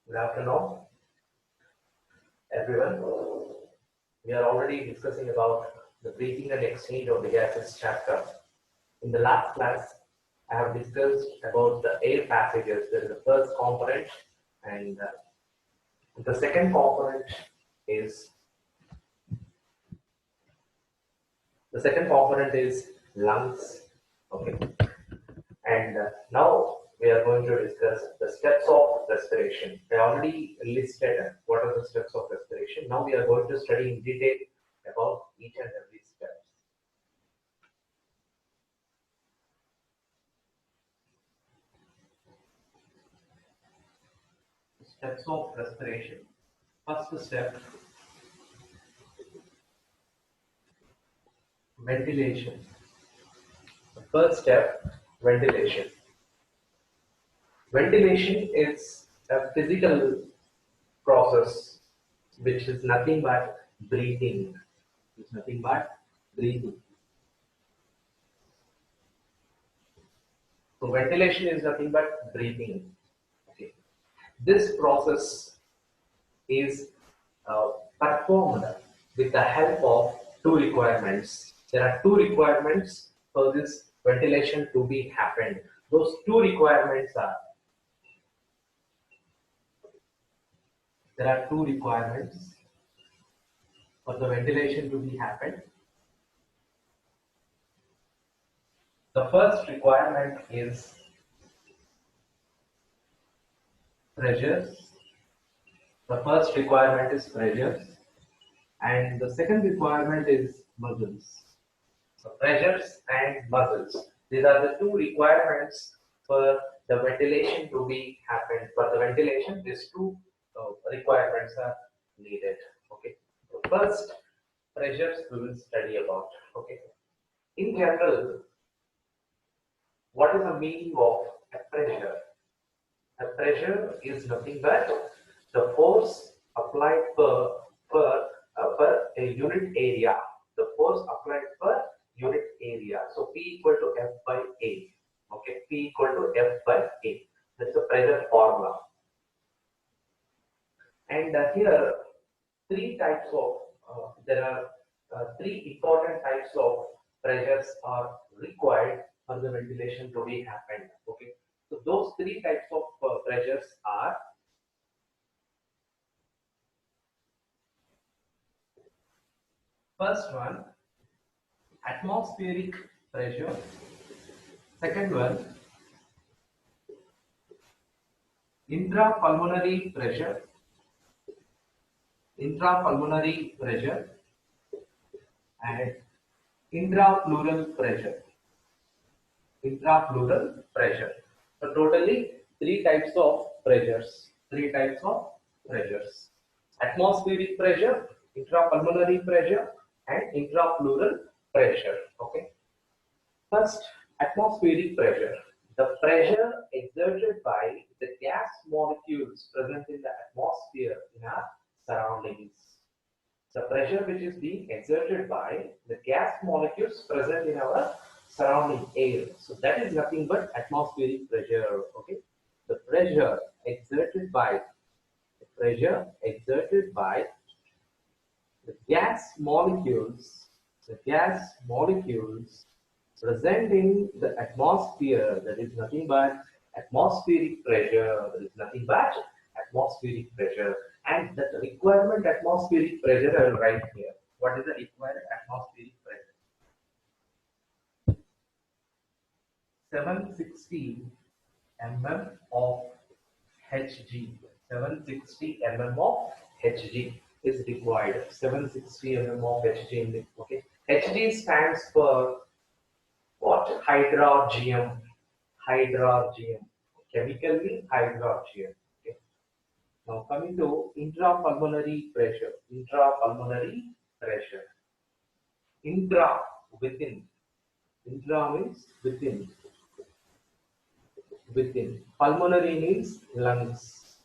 Good afternoon, everyone. We are already discussing about the breathing and exchange of the gases chapter. In the last class, I have discussed about the air passages. There is the first component, and the second component is lungs. Okay, and now we are going to discuss the steps of respiration. I already listed what are the steps of respiration. Now we are going to study in detail about each and every step. Steps of respiration. First step, ventilation. The first step, ventilation. Ventilation is a physical process which is nothing but breathing. It's nothing but breathing. So ventilation is nothing but breathing. Okay. This process is performed with the help of two requirements. There are two requirements for this ventilation to be happened. Those two requirements are, there are two requirements for the ventilation to be happened. The first requirement is pressures. The first requirement is pressures, and the second requirement is muscles. So pressures and muscles. These are the two requirements for the ventilation to be happened. For the ventilation, these two requirements are needed. Okay. So first, pressures we will study about. Okay. In general, what is the meaning of a pressure? A pressure is nothing but the force applied per a unit area. The force applied per unit area. So P equal to F by A. Okay, P equal to F by A. That's the pressure formula. And here, there are three important types of pressures are required for the ventilation to be happened. Okay, so those three types of pressures are: first one, atmospheric pressure. Second one, intrapulmonary pressure. Intrapulmonary pressure and intrapleural pressure. Intrapleural pressure. So totally three types of pressures. Three types of pressures: atmospheric pressure, intrapulmonary pressure, and intrapleural pressure. Okay. First, atmospheric pressure. The pressure exerted by the gas molecules present in the atmosphere in our surroundings. The pressure which is being exerted by the gas molecules present in our surrounding air. So that is nothing but atmospheric pressure. Okay. The pressure exerted by the gas molecules present in the atmosphere, that is nothing but atmospheric pressure. That is nothing but atmospheric pressure. And that requirement atmospheric pressure I will write here. What is the required atmospheric pressure? 760 mm of Hg. 760 mm of Hg is required. 760 mm of Hg. Okay. Hg stands for what? Hydrogen. Hydrogen. Chemically, hydrogen. Okay. Now coming to intrapulmonary pressure. Intrapulmonary pressure. Intra, within. Intra means within. Within. Pulmonary means lungs.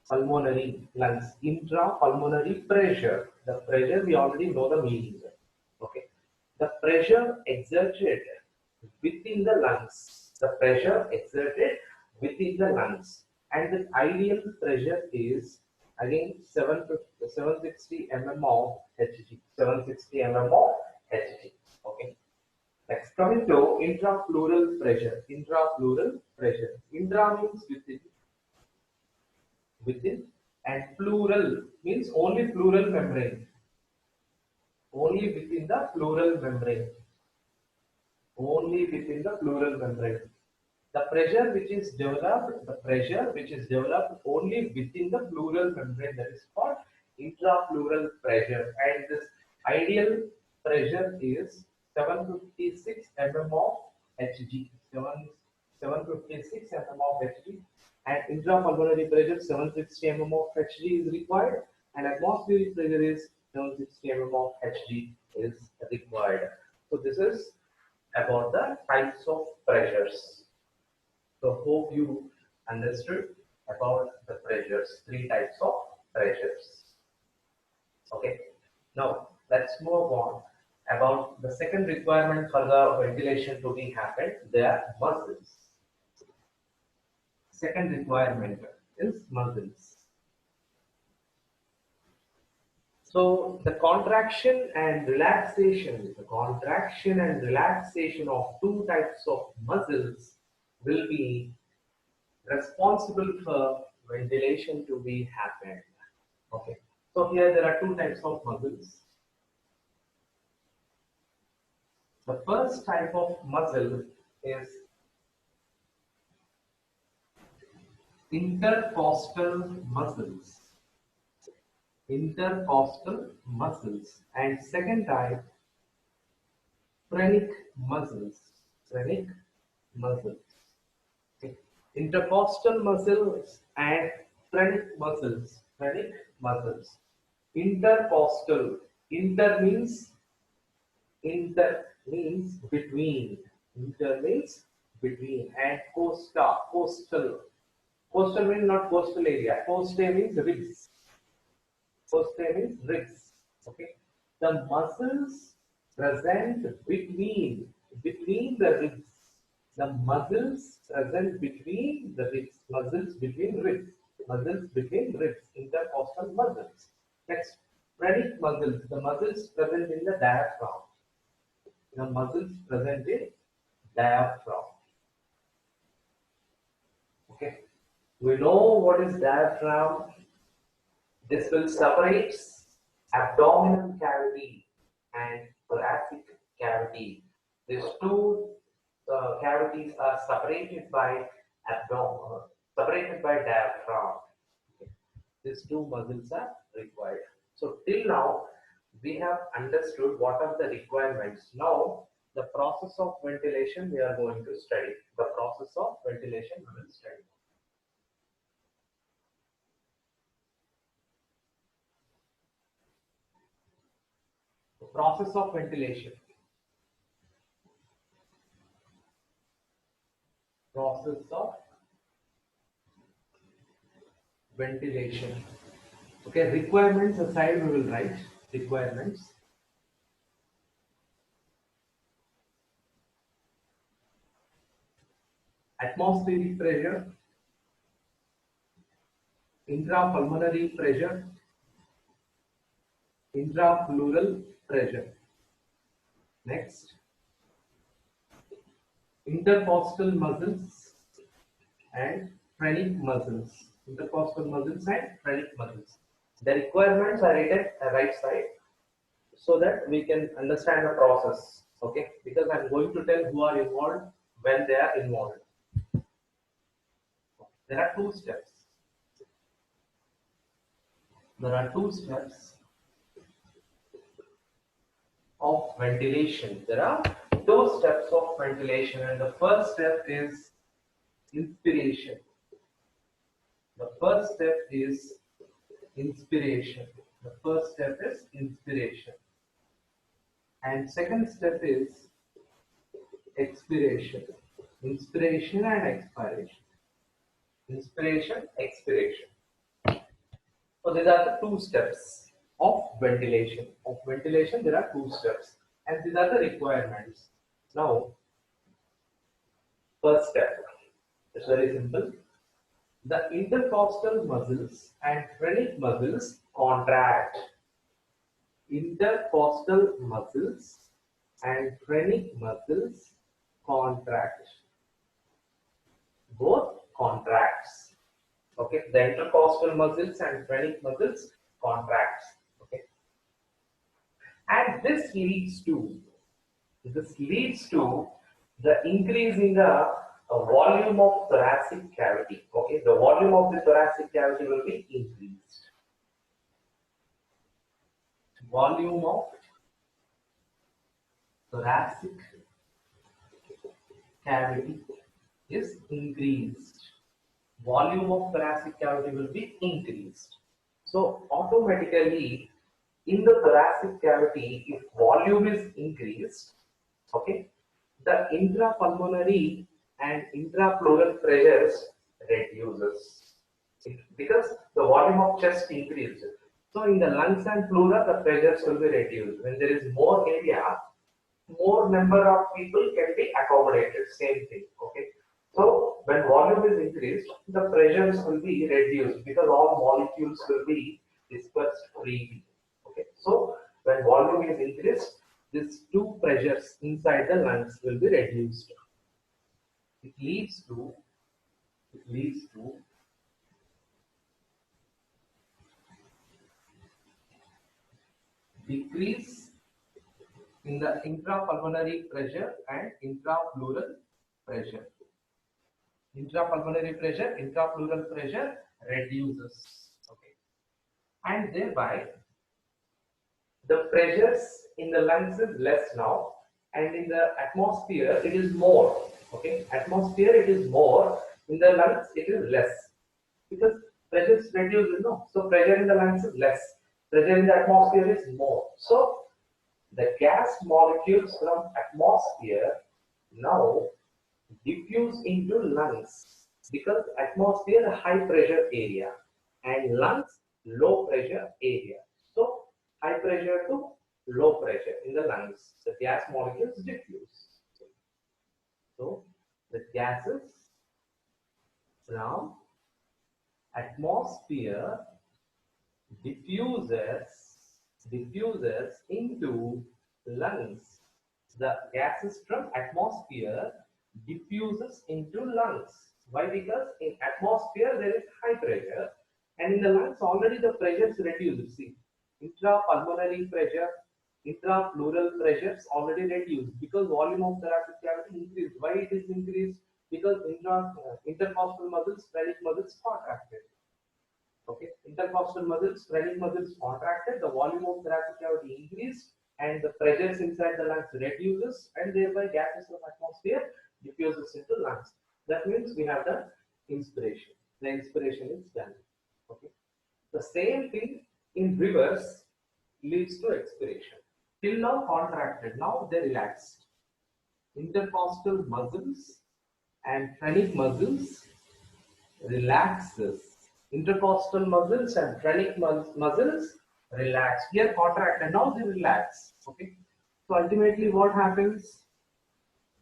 Pulmonary, lungs. Intrapulmonary pressure. The pressure we already know the meaning. Okay. The pressure exerted within the lungs. The pressure exerted within the lungs. and the ideal pressure is again 760 mm of Hg. 760 mm of Hg. Okay. Next, coming to intrapleural pressure. Intrapleural pressure. Intra means within, and pleural means only pleural membrane. Only within the pleural membrane. Only within the pleural membrane. The pressure which is developed only within the pleural membrane, that is called intrapleural pressure, and this ideal pressure is 756 mm of Hg. 756 mm of Hg, and intrapulmonary pressure 760 mm of Hg is required, and atmospheric pressure is 760 mm of Hg is required. So this is about the types of pressures. So hope you understood about the pressures, three types of pressures. Okay. Now let's move on about the second requirement for the ventilation to be happened. They are muscles. Second requirement is muscles. So the contraction and relaxation of two types of muscles will be responsible for ventilation to be happened. Okay. So here there are two types of muscles. The first type of muscle is intercostal muscles. Intercostal muscles, and second type phrenic muscles. Phrenic muscles. Okay. Intercostal muscles and phrenic muscles. Phrenic muscles. Intercostal. Inter means between. Inter means between, and coastal. Coastal means not coastal area. Coastal means ribs. Coastal means ribs. Okay. The muscles present between the ribs. The muscles present between the ribs. Muscles between ribs. Muscles between ribs. Intercostal muscles. Next, phrenic muscles. The muscles present in the diaphragm. The muscles present in diaphragm. Okay. We know what is diaphragm. This will separate abdominal cavity and thoracic cavity. These two cavities are separated by diaphragm. Okay. These two muscles are required. So till now we have understood what are the requirements. Now the process of ventilation we are going to study. The process of ventilation we will study. The process of ventilation. Process of ventilation. Okay, requirements aside we will write requirements. Atmospheric pressure, intrapulmonary pressure, intrapleural pressure. Next, intercostal muscles and phrenic muscles. Intercostal muscles and phrenic muscles. The requirements are written at the right side so that we can understand the process. Okay, because I'm going to tell who are involved when they are involved. There are two steps. There are two steps of ventilation. There are two steps of ventilation, and the first step is inspiration. The first step is inspiration. The first step is inspiration. And second step is expiration. Inspiration and expiration. Inspiration, expiration. So these are the two steps of ventilation. Of ventilation, there are two steps, and these are the requirements. Now, first step. It's very simple. the intercostal muscles and phrenic muscles contract. Intercostal muscles and phrenic muscles contract. Both contracts. Okay, the intercostal muscles and phrenic muscles contracts. Okay, and this leads to the increase in the volume of thoracic cavity. Okay, the volume of the thoracic cavity will be increased. Volume of thoracic cavity is increased. Volume of thoracic cavity will be increased. So automatically in the thoracic cavity, if volume is increased, okay, the intrapulmonary and intrapleural pressures reduces because the volume of chest increases. So in the lungs and pleura, the pressures will be reduced. When there is more area, more number of people can be accommodated. Same thing. Okay. So when volume is increased, the pressures will be reduced because all molecules will be dispersed freely. Okay. So when volume is increased, these two pressures inside the lungs will be reduced. It leads to decrease in the intrapulmonary pressure and intrapleural pressure. Intrapleural pressure reduces. Okay, and thereby the pressures in the lungs is less now, and in the atmosphere it is more. Okay, atmosphere it is more, in the lungs it is less because pressure is reduced. No, so pressure in the lungs is less. Pressure in the atmosphere is more. So the gas molecules from atmosphere now diffuse into lungs because atmosphere high pressure area and lungs low pressure area. So high pressure to low pressure in the lungs, the gas molecules diffuse. So the gases from atmosphere diffuses into lungs. The gases from atmosphere diffuses into lungs. Why? Because in atmosphere there is high pressure, and in the lungs already the pressure is reduced. See, intrapulmonary pressure, intrapleural pressures already reduced because volume of thoracic cavity increased. Why it is increased? Because intercostal muscles, phrenic muscles contracted. Okay, intercostal muscles, phrenic muscles contracted, the volume of thoracic cavity increased, and the pressures inside the lungs reduces, and thereby gases from atmosphere diffuses into lungs. That means we have the inspiration. The inspiration is done. Okay. The same thing in reverse leads to expiration. Till now contracted, now they relaxed. Intercostal muscles and phrenic muscles relaxes. Intercostal muscles and phrenic muscles relax. Here contract and now they relax. Okay. So ultimately what happens?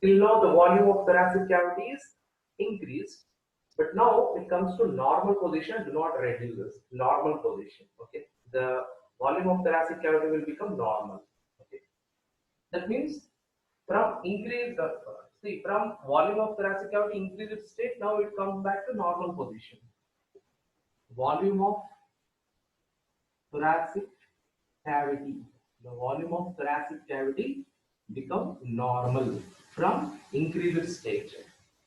Till now the volume of thoracic cavity is increased, but now it comes to normal position, do not reduce. Normal position. Okay. The volume of thoracic cavity will become normal. Okay. That means from increase from volume of thoracic cavity increased state, now it comes back to normal position. Volume of thoracic cavity. The volume of thoracic cavity become normal from increased state.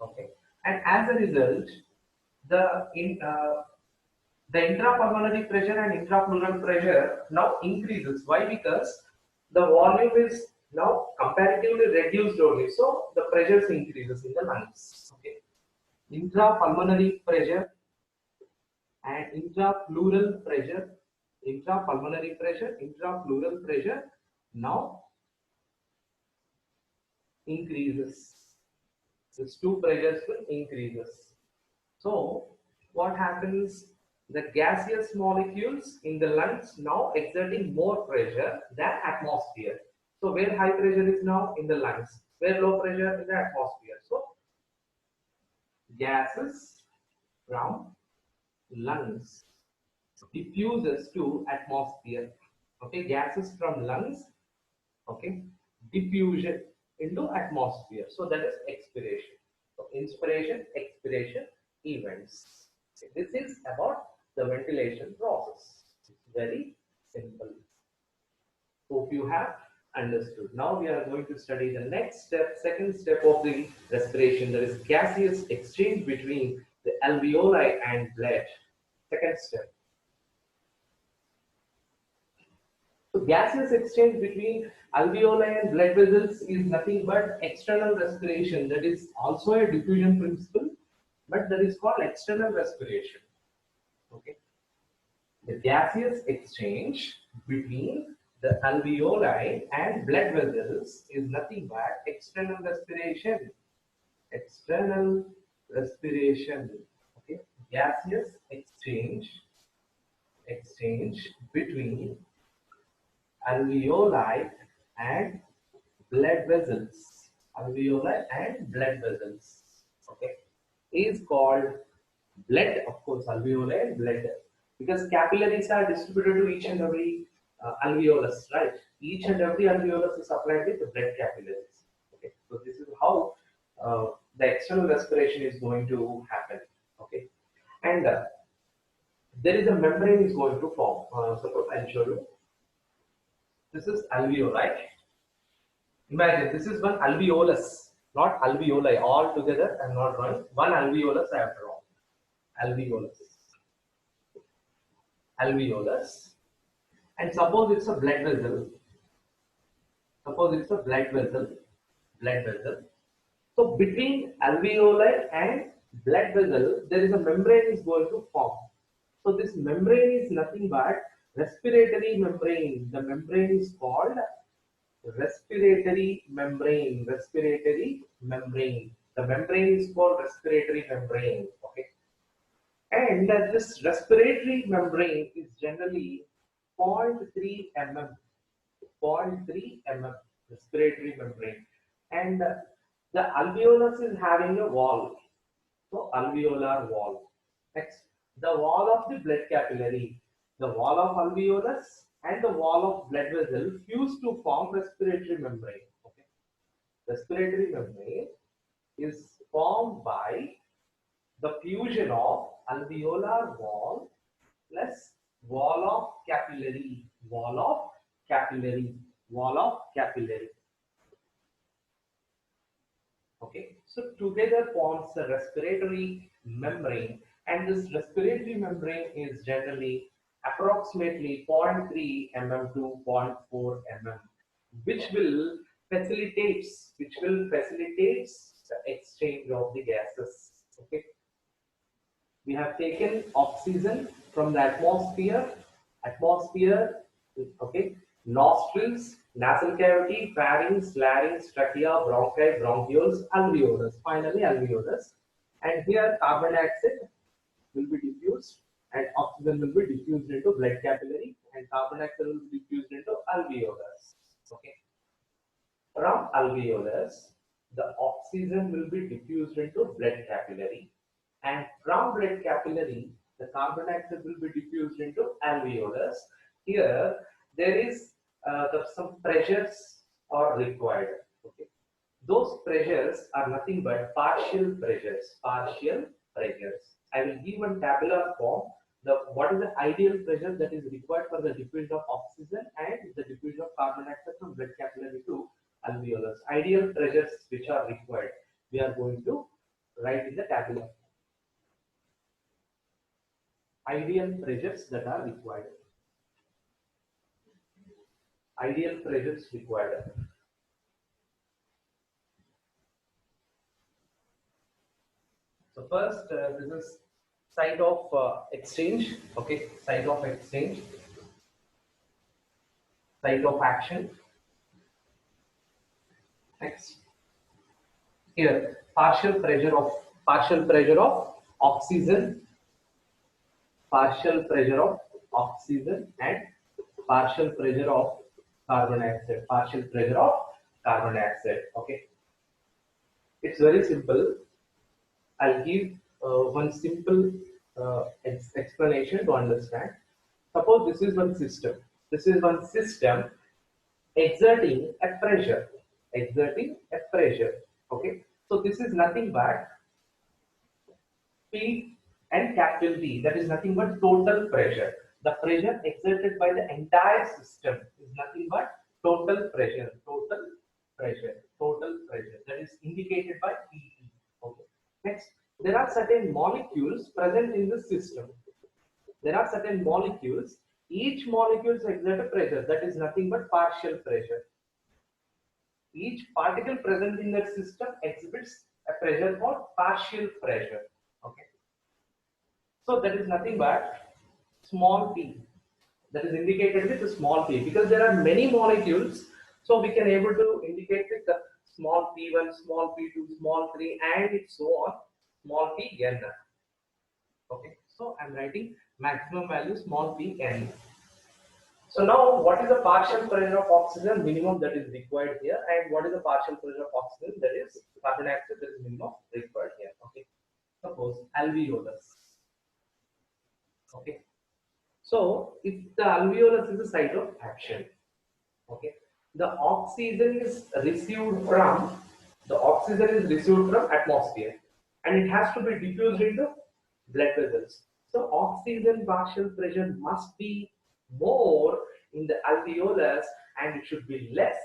Okay, and as a result, the intrapulmonary pressure and intrapleural pressure now increases. Why? Because the volume is now comparatively reduced only, so the pressures increases in the lungs. Okay, intrapulmonary pressure and intrapleural pressure, intrapleural pressure now increases. These two pressures will increases. So what happens? The gaseous molecules in the lungs now exerting more pressure than atmosphere. So where high pressure is now? In the lungs. Where low pressure? In the atmosphere. So gases from lungs diffuses to atmosphere. Okay, gases from lungs, okay, diffusion into atmosphere. So that is expiration. So inspiration, expiration events. Okay, this is about the ventilation process. It's very simple. Hope you have understood. Now we are going to study the next step, second step of the respiration, that is gaseous exchange between the alveoli and blood. Second step. So gaseous exchange between alveoli and blood vessels is nothing but external respiration. That is also a diffusion principle, but that is called external respiration. Okay. The gaseous exchange between the alveoli and blood vessels is nothing but external respiration. External respiration. Okay. Gaseous exchange between alveoli and blood vessels. Alveoli and blood vessels. Okay. Is called blood, of course, alveoli and blood. Because capillaries are distributed to each and every alveolus, right? Each and every alveolus is supplied with the blood capillaries. Okay. So this is how the external respiration is going to happen. Okay. And there is a membrane is going to form. Suppose I'll show you. This is alveoli. Imagine this is one alveolus, not alveoli. All together, I'm not drawing. One alveolus I have drawn. Alveolus. Alveolus. And suppose it's a blood vessel. Suppose it's a blood vessel. Blood vessel. So between alveoli and blood vessel, there is a membrane is going to form. So this membrane is nothing but respiratory membrane. The membrane is called respiratory membrane. Respiratory membrane. The membrane is called respiratory membrane. Okay. And this respiratory membrane is generally 0.3 mm. 0.3 mm respiratory membrane. And the alveolus is having a wall. So alveolar wall. Next, the wall of the blood capillary. The wall of alveolus and the wall of blood vessel fuse to form respiratory membrane. Okay. Respiratory membrane is formed by the fusion of alveolar wall plus wall of capillary. Wall of capillary. Wall of capillary. Okay, so together forms the respiratory membrane, and this respiratory membrane is generally approximately 0.3 mm to 0.4 mm, which will facilitates the exchange of the gases. Okay, we have taken oxygen from the atmosphere, okay, nostrils, nasal cavity, pharynx, larynx, trachea, bronchi, bronchioles, alveolus, finally alveolus. And here carbon dioxide will be diffused and oxygen will be diffused into blood capillary and carbon dioxide will be diffused into alveolus. Okay. From alveolus, the oxygen will be diffused into blood capillary, and from blood capillary, the carbon dioxide will be diffused into alveolus. Here, there is some pressures are required. Okay, those pressures are nothing but partial pressures. Partial pressures. I will give one tabular form. What is the ideal pressure that is required for the diffusion of oxygen and the diffusion of carbon dioxide from blood capillary to alveolus. Ideal pressures which are required, we are going to write in the tabular form. Ideal pressures that are required. Ideal pressures required. So first, this is site of exchange. Okay, site of exchange, site of action. Next, here partial pressure of oxygen, partial pressure of oxygen, and partial pressure of carbon dioxide. Partial pressure of carbon dioxide. Okay, it's very simple. I'll give one simple explanation to understand. Suppose this is one system. This is one system exerting a pressure. Exerting a pressure. Okay. So this is nothing but P and capital T. That is nothing but total pressure. The pressure exerted by the entire system is nothing but total pressure. Total pressure. Total pressure. That is indicated by P. Okay. Next, there are certain molecules present in the system. There are certain molecules. Each molecule exerts a pressure. That is nothing but partial pressure. Each particle present in that system exhibits a pressure called partial pressure. Okay. So that is nothing but small p. That is indicated with a small p because there are many molecules. So we can able to indicate with the small p1, small p2, small 3, and so on. Small p n. Okay. So I'm writing maximum value small p n. So now, what is the partial pressure of oxygen minimum that is required here, and what is the partial pressure of oxygen that is carbon dioxide that is minimum required here? Okay. Suppose alveolus. Okay. So if the alveolus is the site of action, okay, the oxygen is received from atmosphere, and it has to be diffused into blood vessels. So oxygen partial pressure must be more in the alveolus, and it should be less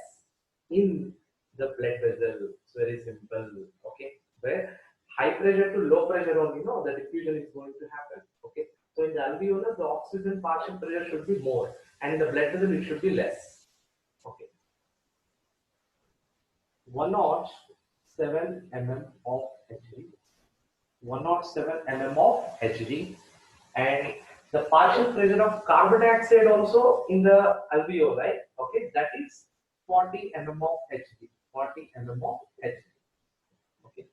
in the blood vessel. It's very simple. Okay, where high pressure to low pressure only, no, the diffusion is going to happen. Okay. So in the alveolus, the oxygen partial pressure should be more, and in the blood vessel it should be less. Okay. 107 mm of Hg. 107 mm of Hg, and the partial pressure of carbon dioxide also in the alveoli. Okay, that is 40 mm of Hg. 40 mm of Hg. Okay.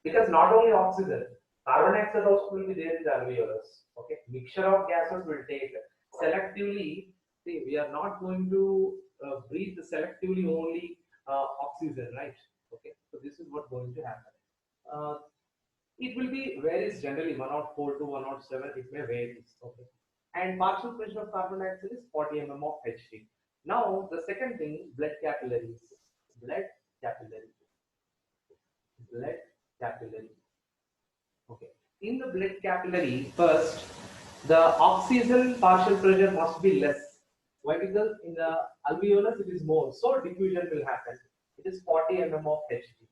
Because not only oxygen, carbon dioxide also will be there in the alveolus. Okay, mixture of gases will take selectively. See, we are not going to breathe selectively only oxygen, right? Okay, so this is what going to happen. It will be varies generally 104 to 107. It may vary. Okay, and partial pressure of carbon dioxide is 40 mm of Hg. Now the second thing, blood capillaries. Blood capillary. Blood capillary. Okay. In the blood capillary, first, the oxygen partial pressure must be less. Why? Because in the alveolus it is more, so diffusion will happen. It is 40 mm of Hg.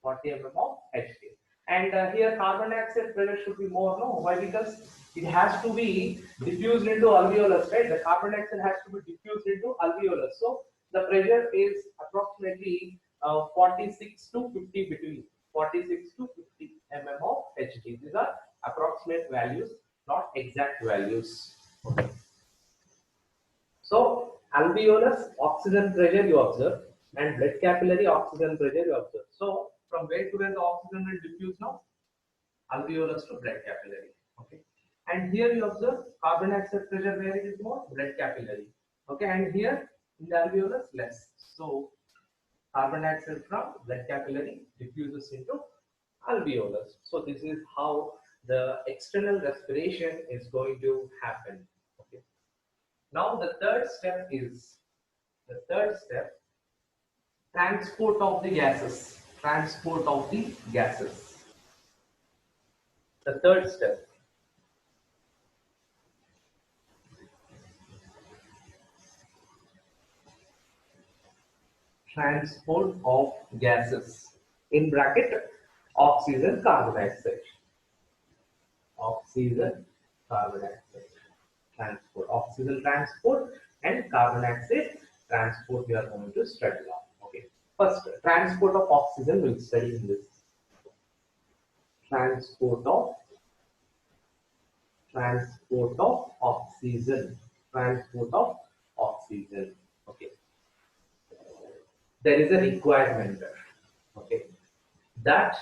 40 mm of Hg. And here carbon dioxide pressure should be more, no? Why? Because it has to be diffused into alveolus, right? The carbon dioxide has to be diffused into alveolus. So the pressure is approximately 46 to 50 between 46 to 50 mm of Hg. These are approximate values, not exact values. Okay. So alveolus oxygen pressure you observe, and blood capillary oxygen pressure you observe. So from where to where the oxygen will diffuse now? Alveolus to blood capillary. Okay. And here you observe carbon dioxide pressure where it is more? Blood capillary. Okay. And here in the alveolus less. So carbon dioxide from blood capillary diffuses into alveolus. So this is how the external respiration is going to happen. Okay. Now the third step transport of the gases. Transport of the gases. The third step. Transport of gases. In bracket, oxygen, carbon dioxide. Oxygen, carbon dioxide. Transport. Oxygen transport and carbon dioxide transport we are going to study now. Okay. First, transport of oxygen we'll study in this. Transport of oxygen. Transport of oxygen. Okay. There is a requirement. Okay. That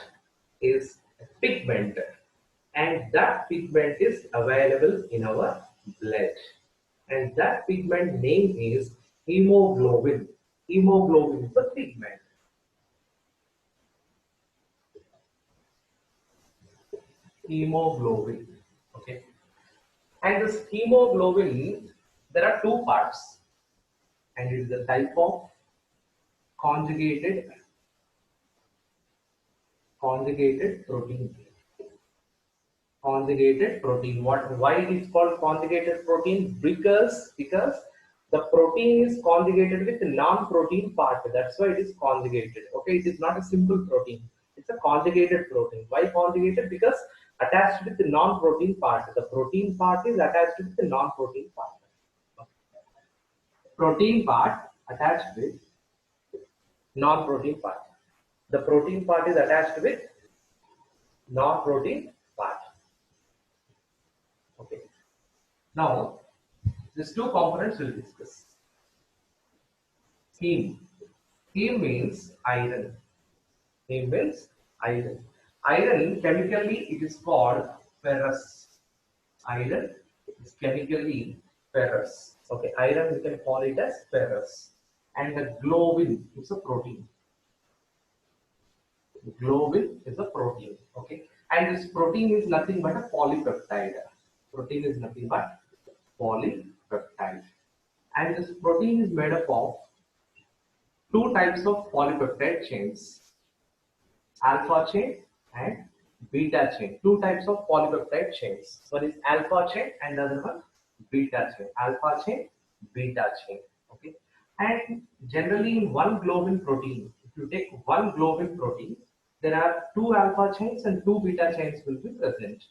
is a pigment, and that pigment is available in our blood, and that pigment name is hemoglobin. Hemoglobin is the pigment. hemoglobin. Okay, and this hemoglobin, there are two parts, and it is the type of conjugated protein. Conjugated protein. Why it is called conjugated protein? Because the protein is conjugated with non-protein part. That's why it is conjugated. Okay, it is not a simple protein. It's a conjugated protein. Why conjugated? Because attached with the non-protein part. The protein part is attached with the non-protein part. Protein part attached with non-protein part. The protein part is attached with non-protein part. Okay. Now, these two components we'll discuss. Heme. Heme means iron. Heme means iron. Iron, chemically, it is called ferrous. Iron is chemically ferrous. Okay, iron we can call it as ferrous. And the globin is a protein. Globin is a protein. Okay, and this protein is nothing but a polypeptide. Protein is nothing but polypeptide. And this protein is made up of two types of polypeptide chains, alpha chain and beta chain. Two types of polypeptide chains. One is alpha chain and the other one beta chain. Alpha chain, beta chain. Okay. And generally in one globin protein, if you take one globin protein, there are two alpha chains and two beta chains will be present.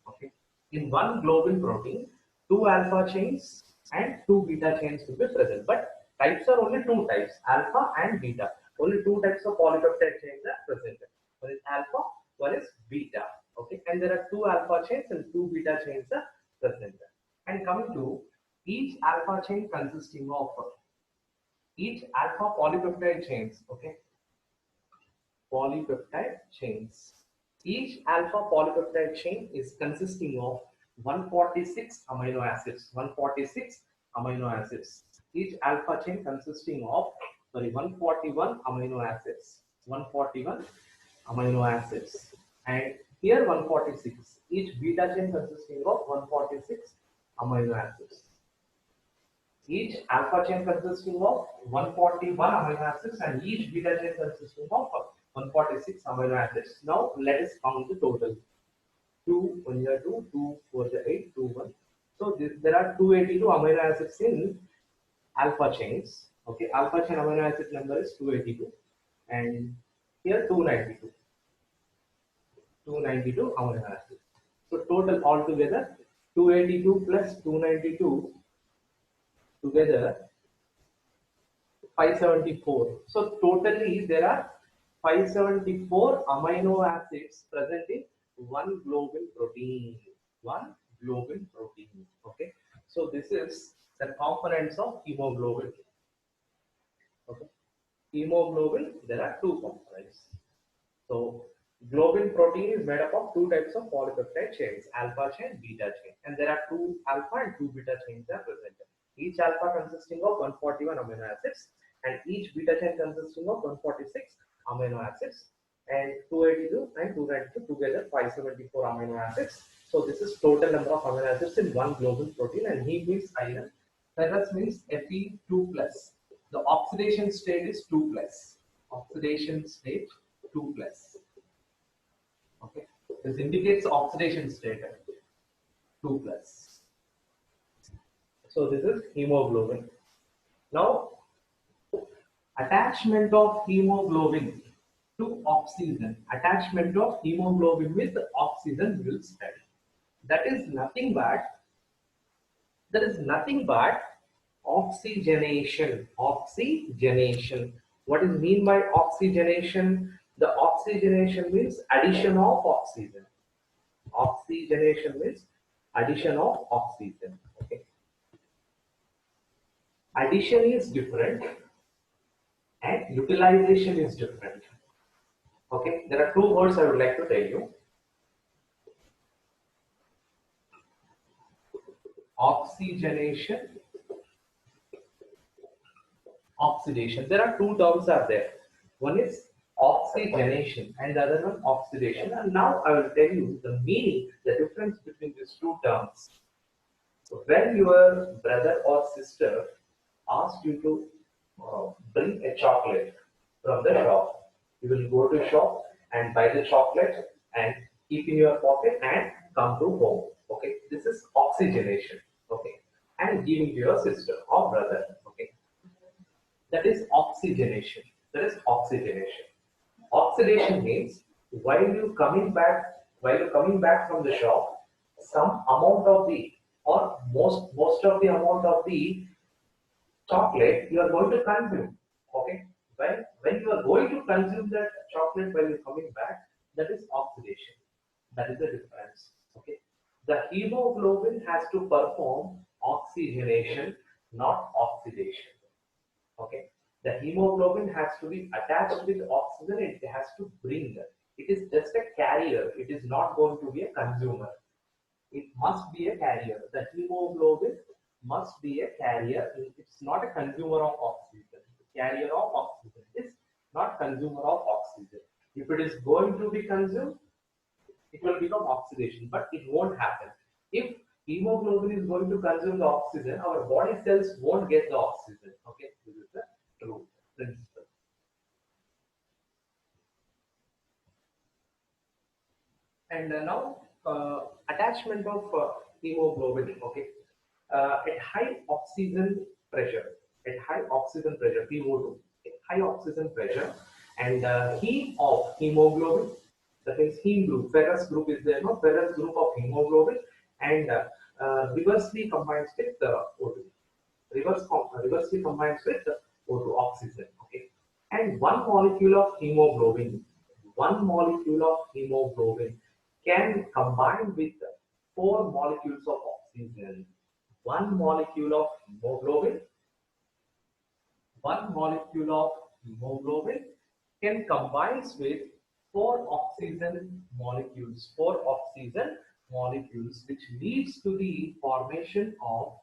Okay. In one globin protein, two alpha chains and two beta chains will be present. But types are only two types, alpha and beta. Only two types of polypeptide chains are present. One is alpha, one is beta. Okay, and there are two alpha chains and two beta chains are present. And coming to each alpha chain consisting of each alpha polypeptide chains. Okay, polypeptide chains. Each alpha polypeptide chain is consisting of 146 amino acids. 146 amino acids. Each alpha chain consisting of 141 amino acids. 141 amino acids. And here 146. Each beta chain consisting of 146 amino acids. Each alpha chain consisting of 141 amino acids and each beta chain consisting of 146 amino acids. Now let us count the total. 2, 1 here 2, 2, 4 here 8, 2, 1. So there are 282 amino acids in alpha chains. Okay, alpha chain amino acid number is 282 and here 292. 292 amino acids. So total altogether 282 plus 292 together 574. So totally there are 574 amino acids present in one globin protein. One globin protein. Okay. So this is the components of hemoglobin. Okay. Hemoglobin, there are two components. So globin protein is made up of two types of polypeptide chains, alpha chain, beta chain, and there are two alpha and two beta chains are present. Each alpha consisting of 141 amino acids and each beta chain consisting of 146 amino acids, and 282 and 292 together 574 amino acids. So this is total number of amino acids in one globin protein, and He means iron, ferrous means Fe2 plus. The oxidation state is 2 plus. Oxidation state 2 plus. Okay, this indicates oxidation state 2 plus. So this is hemoglobin. Now, attachment of hemoglobin to oxygen. Attachment of hemoglobin with oxygen will study. That is nothing but oxygenation. Oxygenation. What is mean by oxygenation? The oxygenation means addition of oxygen. Oxygenation means addition of oxygen. Okay. Addition is different and utilization is different. Okay, there are two words I would like to tell you. Oxygenation, oxidation. There are two terms are there. One is oxygenation, and the other one oxidation. And now I will tell you the meaning, the difference between these two terms. So when your brother or sister asks you to bring a chocolate from the shop, you will go to shop and buy the chocolate and keep in your pocket and come to home. Okay, this is oxygenation. Okay, and giving to your sister or brother. Okay, that is oxygenation. That is oxygenation. Oxidation means while you're coming back from the shop, some amount of the or most of the amount of the chocolate you are going to consume. Okay, when you are going to consume that chocolate while you're coming back, that is oxidation. That is the difference. Okay, the hemoglobin has to perform oxygenation, not oxidation. Okay, the hemoglobin has to be attached with oxygen. It has to bring. It is just a carrier. It is not going to be a consumer. It must be a carrier. The hemoglobin must be a carrier. It's not a consumer of oxygen. The carrier of oxygen is not consumer of oxygen. If it is going to be consumed, it will become oxidation, but it won't happen. If hemoglobin is going to consume the oxygen, our body cells won't get the oxygen. Okay, this is the true principle. And now attachment of hemoglobin. Okay, at high oxygen pressure, PO2, at high oxygen pressure, and heme of hemoglobin, that means heme group, ferrous group is there, no ferrous group of hemoglobin, and reversely combines with O2. Reversely combines with O2 oxygen. Okay, and one molecule of hemoglobin can combine with four molecules of oxygen. One molecule of hemoglobin, one molecule of hemoglobin can combine with four oxygen molecules, which leads to the formation of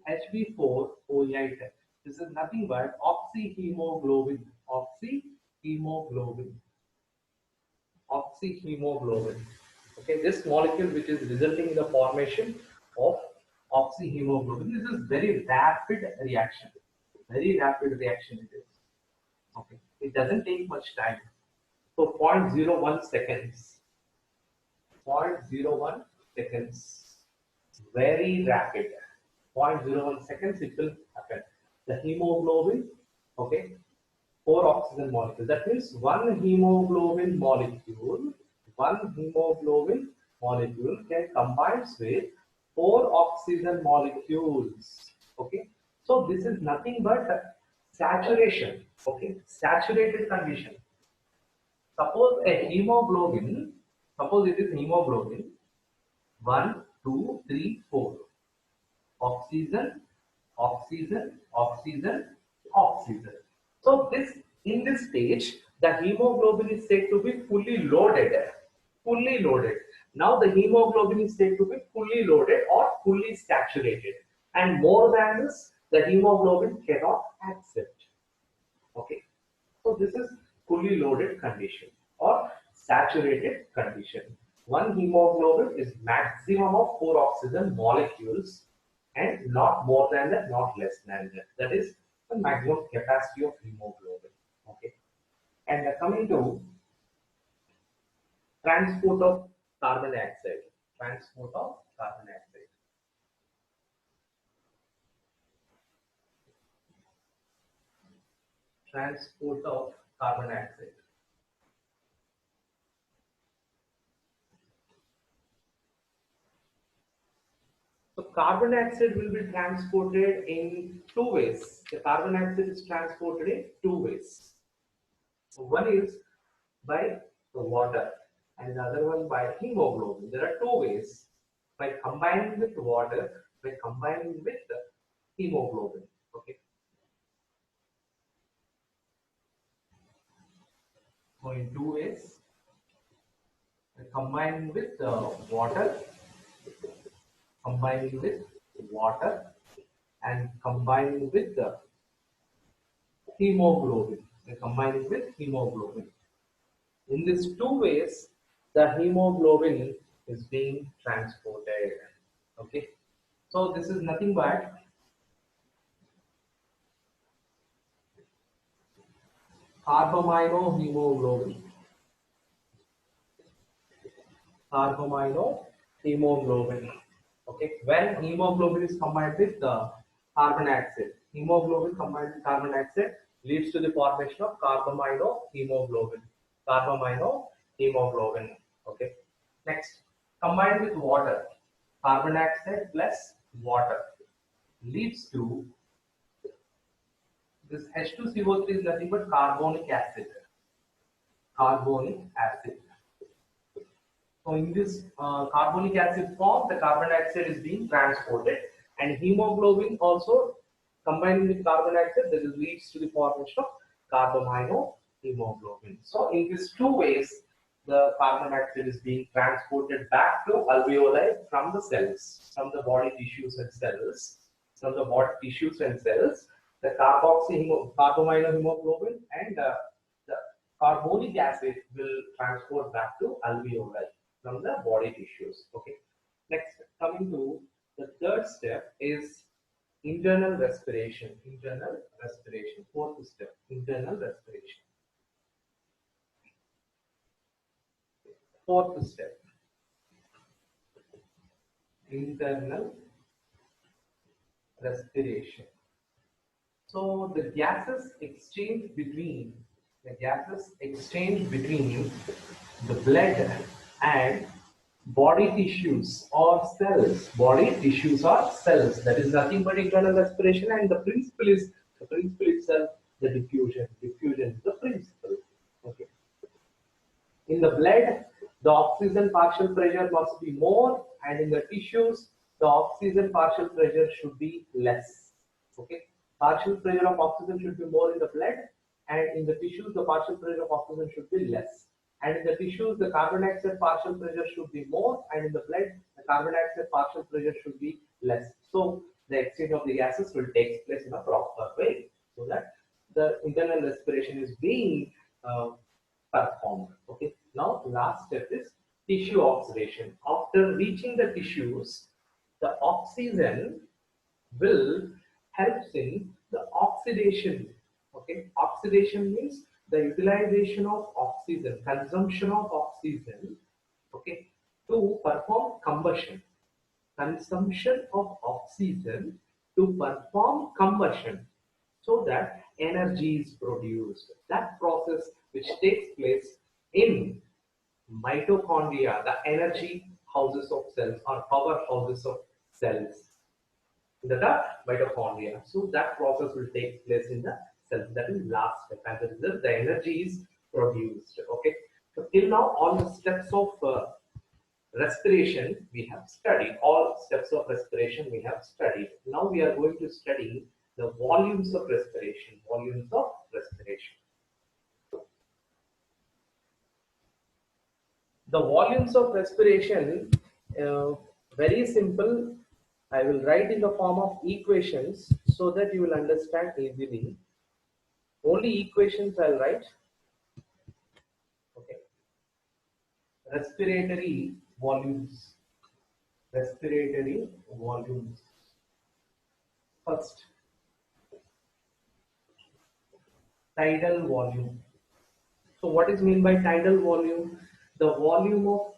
Hb4O8. This is nothing but oxyhemoglobin, oxyhemoglobin, oxyhemoglobin. Okay, this molecule which is resulting in the formation of oxyhemoglobin. This is very rapid reaction. Very rapid reaction it is. Okay, it doesn't take much time. So 0.01 seconds. 0.01 seconds. Very rapid. 0.01 seconds it will happen. The hemoglobin, okay, four oxygen molecules. That means one hemoglobin molecule can combine with four oxygen molecules. Okay, so this is nothing but saturation. Okay, saturated condition. Suppose it is hemoglobin 1, 2, 3, 4. Oxygen, oxygen, oxygen, oxygen. So in this stage, the hemoglobin is said to be fully loaded. Fully loaded. Now the hemoglobin is said to be fully loaded or fully saturated. And more than this, the hemoglobin cannot accept. Okay. So this is fully loaded condition or saturated condition. One hemoglobin is maximum of four oxygen molecules and not more than that, not less than that. That is the maximum capacity of hemoglobin. Okay. And coming to transport of carbon dioxide. Transport of carbon dioxide. Transport of carbon dioxide. So carbon dioxide will be transported in two ways. The carbon dioxide is transported in two ways. So one is by the water and the other one by hemoglobin. There are two ways. By combining with water, by combining with the hemoglobin. Okay. So in two ways, by combining with water, combining with water, and combining with the hemoglobin. By combining with hemoglobin. In these two ways, the hemoglobin is being transported. Okay, so this is nothing but carbaminohemoglobin. Carbaminohemoglobin. Okay, when hemoglobin is combined with the carbon dioxide, hemoglobin combined with carbon dioxide leads to the formation of carbaminohemoglobin. Carbaminohemoglobin. Okay. Next, combined with water, carbon dioxide plus water leads to this H2CO3 is nothing but carbonic acid. Carbonic acid. So in this carbonic acid form, the carbon dioxide is being transported, and hemoglobin also combined with carbon dioxide, that is leads to the formation of carbaminohemoglobin. So in these two ways, the carbon dioxide is being transported back to alveoli from the cells, from the body tissues and cells, the carbaminohemoglobin and the carbonic acid will transport back to alveoli from the body tissues. Okay. Next, coming to the third step is internal respiration. Internal respiration. Fourth step, internal respiration. Fourth step, internal respiration. So the gases exchange between the blood and body tissues or cells. Body tissues or cells. That is nothing but internal respiration, and the principle itself the diffusion. Diffusion is the principle. Okay. In the blood, the oxygen partial pressure must be more, and in the tissues, the oxygen partial pressure should be less. Okay. Partial pressure of oxygen should be more in the blood, and in the tissues, the partial pressure of oxygen should be less. And in the tissues, the carbon dioxide partial pressure should be more, and in the blood, the carbon dioxide partial pressure should be less. So the exchange of the gases will take place in a proper way, so that the internal respiration is being performed. Okay. Now, last step is tissue oxidation. After reaching the tissues, the oxygen will helps in the oxidation. Okay, oxidation means the utilization of oxygen, consumption of oxygen. Okay, to perform combustion, consumption of oxygen to perform combustion, so that energy is produced. That process which takes place in mitochondria, the energy houses of cells or powerhouses of cells, the mitochondria. So that process will take place in the cell. That is last step. As a result, the energy is produced. Okay. So till now, all the steps of respiration we have studied. All steps of respiration we have studied. Now we are going to study the volumes of respiration. Volumes of respiration. The volumes of respiration, very simple. I will write in the form of equations so that you will understand easily. Only equations I'll write. Okay. Respiratory volumes. Respiratory volumes. First, tidal volume. So what is meant by tidal volume? The volume of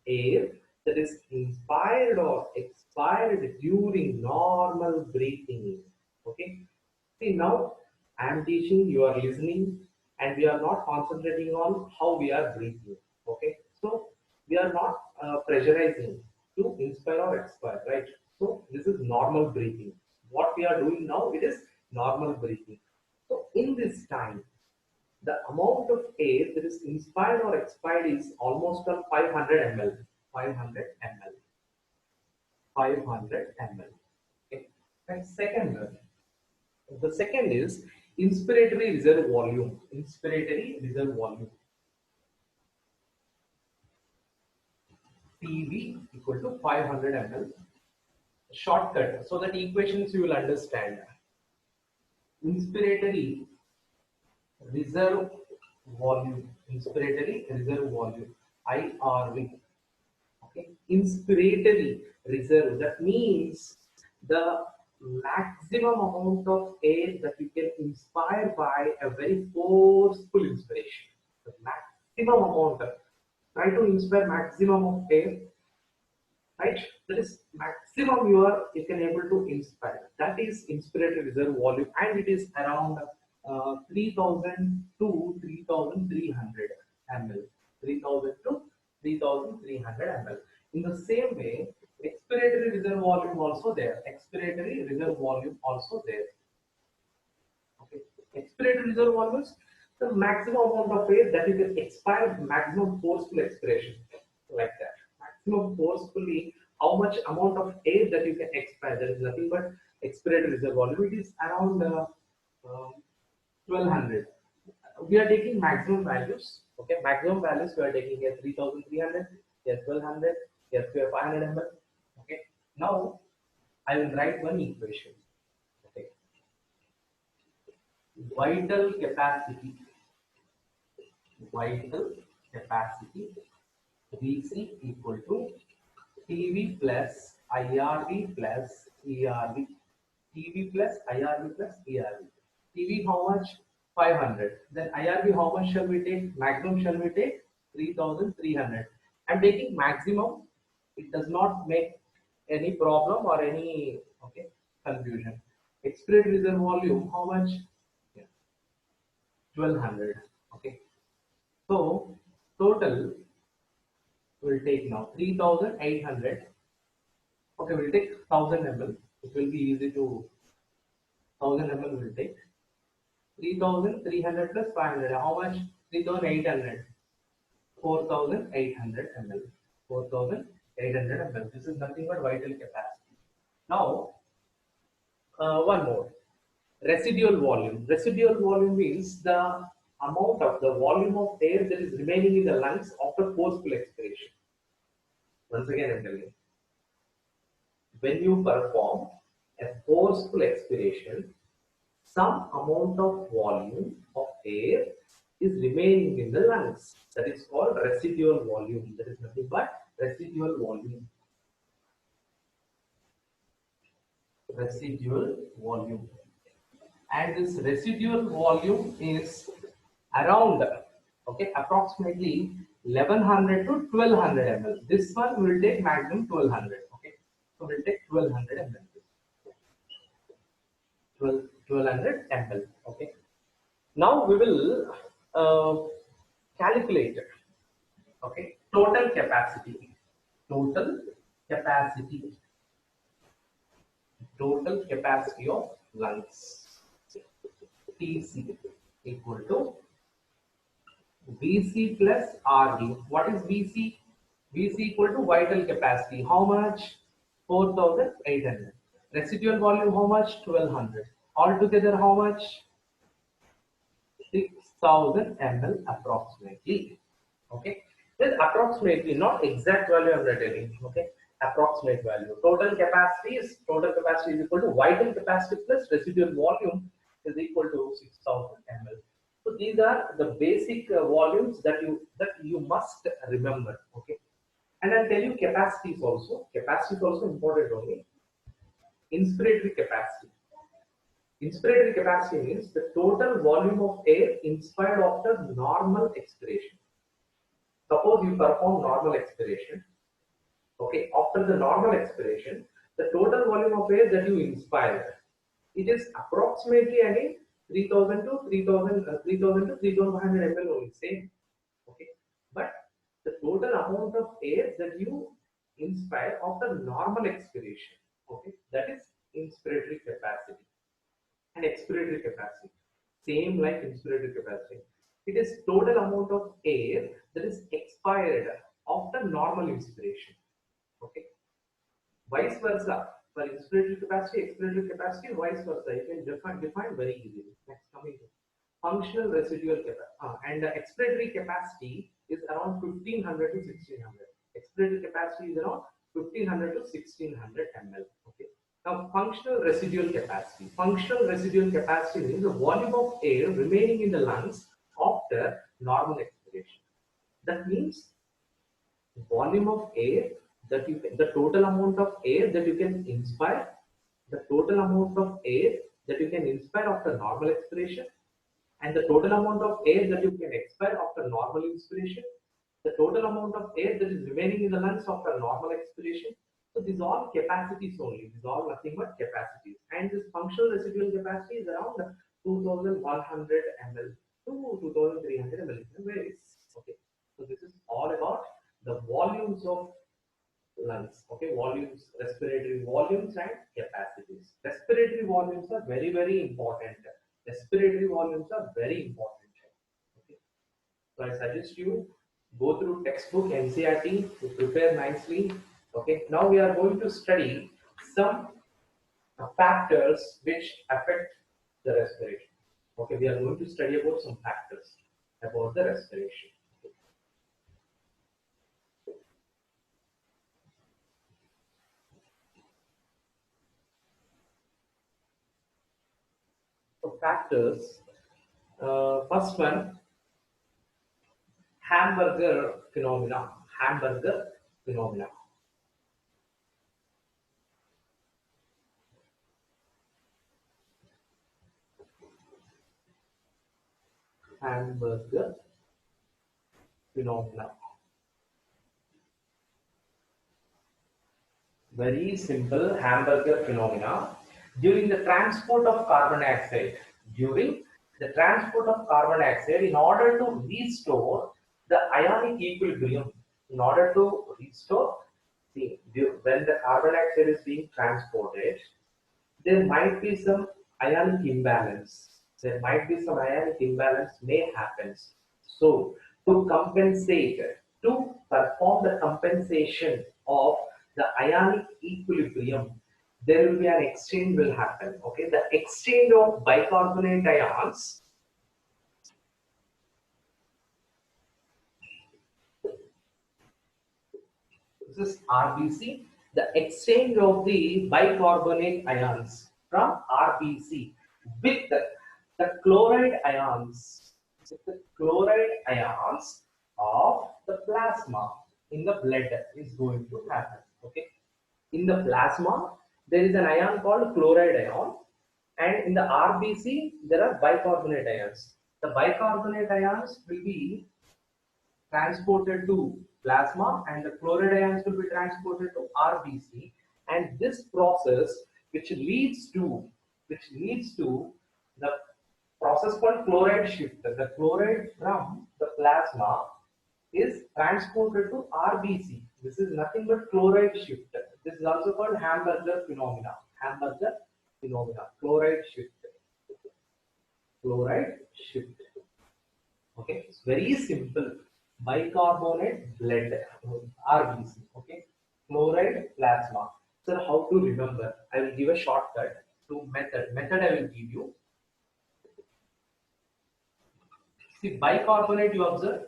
air that is inspired or expired during normal breathing. Okay. See, now I am teaching, you are listening, and we are not concentrating on how we are breathing. Okay. So we are not pressurizing to inspire or expire, right? So this is normal breathing. What we are doing now, it is normal breathing. So in this time, the amount of air that is inspired or expired is almost on 500 ml. 500 ml. 500 ml. Okay. And the second is inspiratory reserve volume. Inspiratory reserve volume. PV equal to 500 ml. Shortcut, so that equations you will understand. Inspiratory reserve volume. Inspiratory reserve volume, IRV. Okay, inspiratory reserve. That means the maximum amount of air that you can inspire by a very forceful inspiration. The maximum amount. Try to inspire maximum of air, right? That is maximum you can able to inspire. That is inspiratory reserve volume, and it is around 3000 to 3300 ml. 3000 to 3300 ml. In the same way, expiratory reserve volume also there. Expiratory reserve volume also there. Okay. Expiratory reserve volume is the maximum amount of air that you can expire, maximum forceful expiration, like that. Maximum forcefully, how much amount of air that you can expire. There is nothing but expiratory reserve volume. It is around 1200. We are taking maximum values. Okay, maximum values we are taking here 3300, here 1200, here 500 ml. Okay, now I will write one equation. Okay, vital capacity, vital capacity Vc equal to TV plus IRV plus ERV. TV plus IRV plus ERV. TV how much? 500. Then IRV how much shall we take? Maximum shall we take? 3300. I'm taking maximum. It does not make any problem or any confusion. Expiratory reserve volume how much? Yeah, 1200. Okay. So total will take now 3800. Okay, we'll take 1000 ml. It will be easy to 1000 ml will take 3300 plus 500. How much? 3800. 4800 ml. 4800 ml. This is nothing but vital capacity. Now, one more. Residual volume. Residual volume means the amount of the volume of air that is remaining in the lungs after forceful expiration. Once again, I'm telling you. When you perform a forceful expiration, some amount of volume of air is remaining in the lungs. That is called residual volume. That is nothing but residual volume. Residual volume. And this residual volume is around, approximately 1100 to 1200 ml. This one will take maximum 1200. Okay, so we'll take 1200 ml. 1200 ml. Okay. Now we will calculate it. Okay. Total capacity. Total capacity. Total capacity of lungs. TC equal to VC plus RD. What is VC? VC equal to vital capacity. How much? 4800. Residual volume how much? 1200. Altogether how much? 6000 ml approximately. Okay. This approximately, not exact value I'm telling. Okay. Approximate value. Total capacity is equal to vital capacity plus residual volume is equal to 6000 ml. So these are the basic volumes that you must remember. Okay. And I'll tell you capacity is also important only. Inspiratory capacity. Inspiratory capacity means the total volume of air inspired after normal expiration. Suppose you perform normal expiration. Okay, after the normal expiration, the total volume of air that you inspire, it is approximately again 3000 to 3500 ml only, same. Okay, but the total amount of air that you inspire after normal expiration, okay, that is inspiratory capacity. And expiratory capacity, same like inspiratory capacity. It is total amount of air that is expired after normal inspiration. Okay. Vice versa, for inspiratory capacity, expiratory capacity, vice versa. You can define very easily. Next, coming to functional residual capacity, and expiratory capacity is around 1500 to 1600. Expiratory capacity is around 1500 to 1600 ml. Okay. Now, functional residual capacity. Functional residual capacity means the volume of air remaining in the lungs after normal expiration. concentration. That means volume of air that you can, the total amount of air that you can inspire, the total amount of air that you can inspire after normal expiration, and the total amount of air that you can expire after normal inspiration, the total amount of air that is remaining in the lungs after normal expiration. So these are all capacities only. These are nothing but capacities. And this functional residual capacity is around 2100 ml to 2300 ml. It varies. Okay. So this is all about the volumes of lungs. Okay, volumes, respiratory volumes and capacities. Respiratory volumes are very, very important. Respiratory volumes are very important. Okay, so I suggest you go through textbook NCERT to prepare nicely. Okay, now we are going to study some factors which affect the respiration. Okay, we are going to study about some factors about the respiration. So factors. First one, hamburger phenomena. Hamburger phenomena. Hamburger phenomena. Very simple hamburger phenomena. During the transport of carbon dioxide, during the transport of carbon dioxide, in order to restore the ionic equilibrium, in order to restore, see, when the carbon dioxide is being transported, there might be some ionic imbalance. There might be some ionic imbalance may happen. So to compensate, to perform the compensation of the ionic equilibrium, there will be an exchange will happen. Okay, the exchange of bicarbonate ions. This is RBC. The exchange of the bicarbonate ions from RBC with the chloride ions, with the chloride ions of the plasma in the blood is going to happen. Okay, in the plasma there is an ion called chloride ion, and in the RBC there are bicarbonate ions. The bicarbonate ions will be transported to plasma and the chloride ions will be transported to RBC, and this process which leads to the process called chloride shift. The chloride from the plasma is transported to RBC. This is nothing but chloride shift. This is also called hamburger phenomena. Hamburger phenomena. Chloride shift. Chloride shift. Okay, it's very simple. Bicarbonate blood, RBC. Okay, chloride plasma. So how to remember? I will give a shortcut to method. Method I will give you. See, bicarbonate you observe.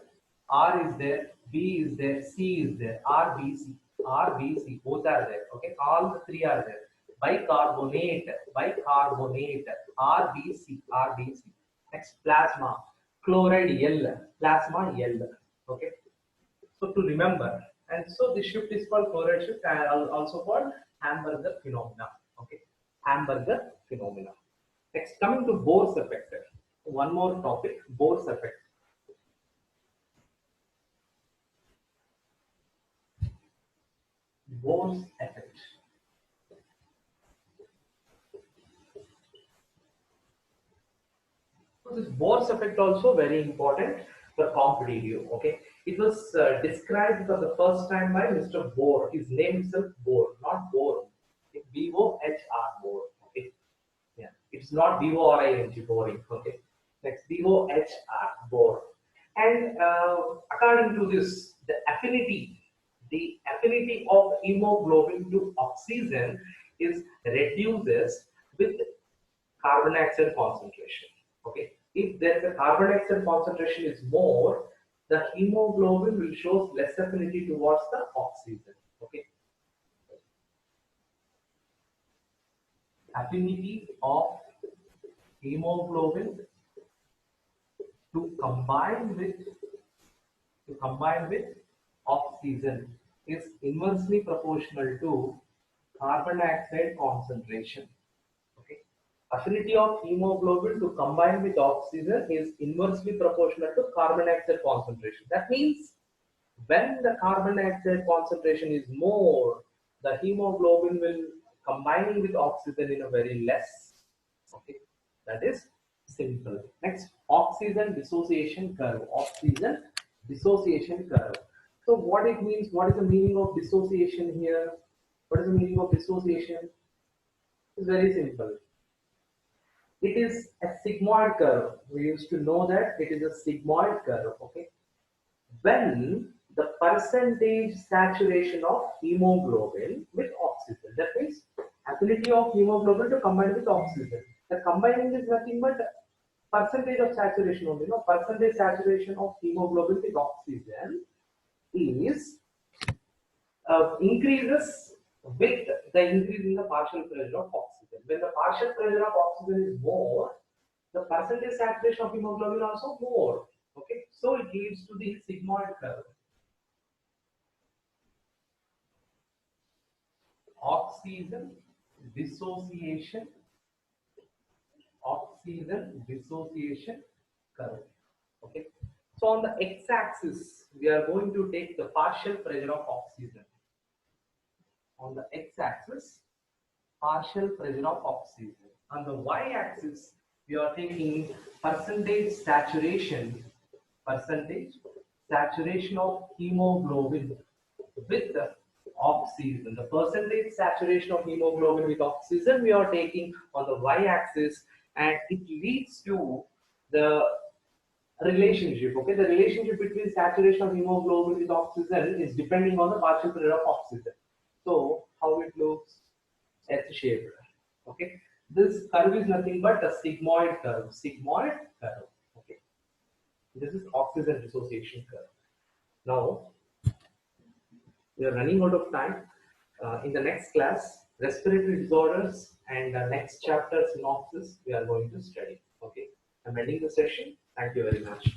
R is there, B is there, C is there, RBC, RBC, both are there. Okay, all the three are there. Bicarbonate, bicarbonate, RBC, RBC. Next, plasma, chloride L, plasma L. Okay, so to remember, and so the shift is called chloride shift and also called hamburger phenomena. Okay, hamburger phenomena. Next, coming to Bohr's effect. One more topic, Bohr's effect. Bohr's effect. So this Bohr's effect also very important for competitive. Okay, it was described for the first time by Mr. Bohr. His name itself Bohr, not Bohr. It's Bohr. Bohr. Okay, yeah, it's not Boring, boring. Okay, next Bohr, Bohr, and according to this, the affinity of hemoglobin to oxygen is reduces with carbon dioxide concentration. Okay, if there is a carbon dioxide concentration is more, the hemoglobin will show less affinity towards the oxygen. Okay, affinity of hemoglobin to combine with combine with oxygen is inversely proportional to carbon dioxide concentration. Okay. Affinity of hemoglobin to combine with oxygen is inversely proportional to carbon dioxide concentration. That means when the carbon dioxide concentration is more, the hemoglobin will combine with oxygen in a very less. Okay, that is simple. Next, oxygen dissociation curve. Oxygen dissociation curve. So what it means? What is the meaning of dissociation here? What is the meaning of dissociation? It's very simple. It is a sigmoid curve. We used to know that it is a sigmoid curve. Okay, when the percentage saturation of hemoglobin with oxygen, that means ability of hemoglobin to combine with oxygen. The combining is nothing but percentage of saturation only. No, percentage saturation of hemoglobin with oxygen is increases with the increase in the partial pressure of oxygen. When the partial pressure of oxygen is more, the percentage saturation of hemoglobin also more. Okay, so it leads to the sigmoid curve. Oxygen dissociation, oxygen dissociation curve. Okay, so on the x-axis we are going to take the partial pressure of oxygen. On the x-axis, partial pressure of oxygen. On the y-axis we are taking percentage saturation of hemoglobin with oxygen. The percentage saturation of hemoglobin with oxygen we are taking on the y-axis, and it leads to the relationship. Okay, the relationship between saturation of hemoglobin with oxygen is depending on the partial pressure of oxygen. So how it looks? S-shaped. Okay, this curve is nothing but a sigmoid curve. Sigmoid curve. Okay, this is oxygen dissociation curve. Now we are running out of time. In the next class, respiratory disorders and the next chapter, synopsis, we are going to study. Okay, I'm ending the session. Thank you very much.